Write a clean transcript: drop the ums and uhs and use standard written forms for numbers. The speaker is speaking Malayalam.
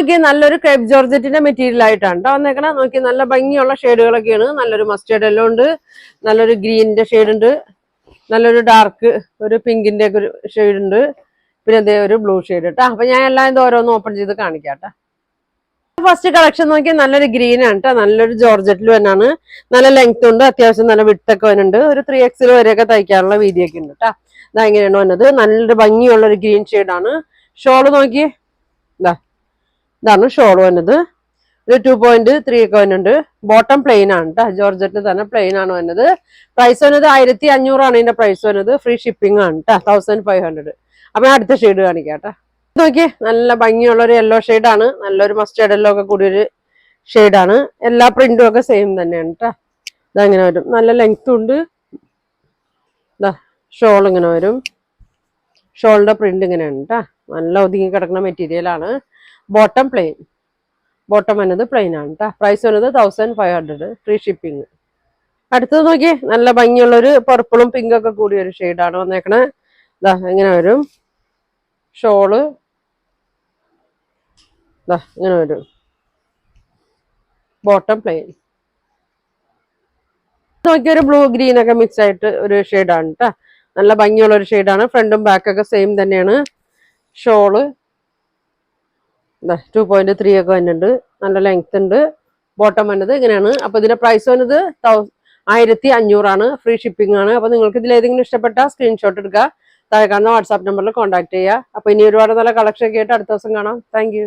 നോക്കി നല്ലൊരു ക്രേപ്പ് ജോർജറ്റിന്റെ മെറ്റീരിയൽ ആയിട്ടാണ് കേട്ടോ വന്നേക്കണ. നോക്കി നല്ല ഭംഗിയുള്ള ഷെയ്ഡുകളൊക്കെയാണ്. നല്ലൊരു മസ്റ്റേർഡ് എല്ലാം ഉണ്ട്, നല്ലൊരു ഗ്രീനിന്റെ ഷെയ്ഡ് ഉണ്ട്, നല്ലൊരു ഡാർക്ക് ഒരു പിങ്കിന്റെ ഒക്കെ ഒരു ഷെയ്ഡ് ഉണ്ട്, പിന്നെ അതേ ഒരു ബ്ലൂ ഷെയ്ഡ് കേട്ടോ. അപ്പൊ ഞാൻ എല്ലാം ഇത് ഓരോന്ന് ഓപ്പൺ ചെയ്ത് കാണിക്കാട്ടോ. ഫസ്റ്റ് കളക്ഷൻ നോക്കി നല്ലൊരു ഗ്രീൻ ആണ് കേട്ടോ. നല്ലൊരു ജോർജറ്റിൽ തന്നെയാണ്. നല്ല ലെങ്ത് ഉണ്ട്, അത്യാവശ്യം നല്ല വിട്ടൊക്കെ വരുന്നുണ്ട്. ഒരു 3XL വരെയൊക്കെ തയ്ക്കാനുള്ള വീതിയൊക്കെ ഉണ്ട് കേട്ടോ. ഇതാ ഇങ്ങനെയാണ് വന്നത്. നല്ലൊരു ഭംഗിയുള്ള ഒരു ഗ്രീൻ ഷെയ്ഡാണ്. ഷോള് നോക്കി ഇതാണ് ഷോള് വന്നത്. ഒരു 2.3 ഒക്കെ വരുന്നുണ്ട്. ബോട്ടം പ്ലെയിൻ ആണ് കേട്ടോ. ജോർജറ്റിന് തന്നെ പ്ലെയിൻ ആണ് വന്നത്. പ്രൈസ് വന്നത് 1500 ആണ് ഇതിന്റെ പ്രൈസ് വന്നത്. ഫ്രീ ഷിപ്പിംഗ് ആണ് കേട്ടോ. 1500. അപ്പൊ ഞാൻ അടുത്ത ഷെയ്ഡ് കാണിക്കാം കേട്ടോ. നോക്കി നല്ല ഭംഗിയുള്ള ഒരു യെല്ലോ ഷെയ്ഡാണ്. നല്ലൊരു മസ്റ്റേർഡ് യെല്ലോ ഒക്കെ കൂടിയൊരു ഷെയ്ഡാണ്. എല്ലാ പ്രിന്റും ഒക്കെ സെയിം തന്നെയാണ് കേട്ടോ. ഇതങ്ങനെ വരും. നല്ല ലെങ്ത്തും ഉണ്ട്. ഷോൾ ഇങ്ങനെ വരും. ഷോളിന്റെ പ്രിന്റ് ഇങ്ങനെയാണ് കേട്ടോ. നല്ല ഒതുങ്ങി കിടക്കുന്ന മെറ്റീരിയൽ ആണ്. Bottom plain. ബോട്ടം വന്നത് പ്ലെയിൻ ആണ് കേട്ടോ. പ്രൈസ് വന്നത് 1500. Free shipping. അടുത്തത് നോക്കി നല്ല ഭംഗിയുള്ള ഒരു പർപ്പിളും പിങ്കും ഒക്കെ കൂടിയ ഒരു ഷെയ്ഡാണ് വന്നേക്കണേ. ഇതാ ഇങ്ങനെ വരും. ഷോള് ഇങ്ങനെ വരും. Bottom plain. നോക്കിയൊരു ബ്ലൂ ഗ്രീൻ ഒക്കെ മിക്സ് ആയിട്ട് ഒരു ഷെയ്ഡാണ് കേട്ടോ. നല്ല ഭംഗിയുള്ള ഒരു ഷെയ്ഡാണ്. ഫ്രണ്ടും ബാക്കൊക്കെ സെയിം തന്നെയാണ്. ഷോള് 2.3 ഒക്കെ വന്നിട്ടുണ്ട്. നല്ല ലെങ്ത് ഉണ്ട്. ബോട്ടം വന്നത് ഇങ്ങനെയാണ്. അപ്പൊ ഇതിന്റെ പ്രൈസ് വന്നത് 1500 ആണ്. ഫ്രീ ഷിപ്പിംഗ് ആണ്. അപ്പൊ നിങ്ങൾക്ക് ഇതിൽ ഏതെങ്കിലും ഇഷ്ടപ്പെട്ട സ്ക്രീൻഷോട്ട് എടുക്കുക. താഴെ കാണുന്ന വാട്സാപ്പ് നമ്പറിൽ കോൺടാക്ട് ചെയ്യുക. അപ്പൊ ഇനി ഒരുപാട് നല്ല കളക്ഷൻ ഒക്കെ ആയിട്ട് അടുത്ത ദിവസം കാണാം. താങ്ക്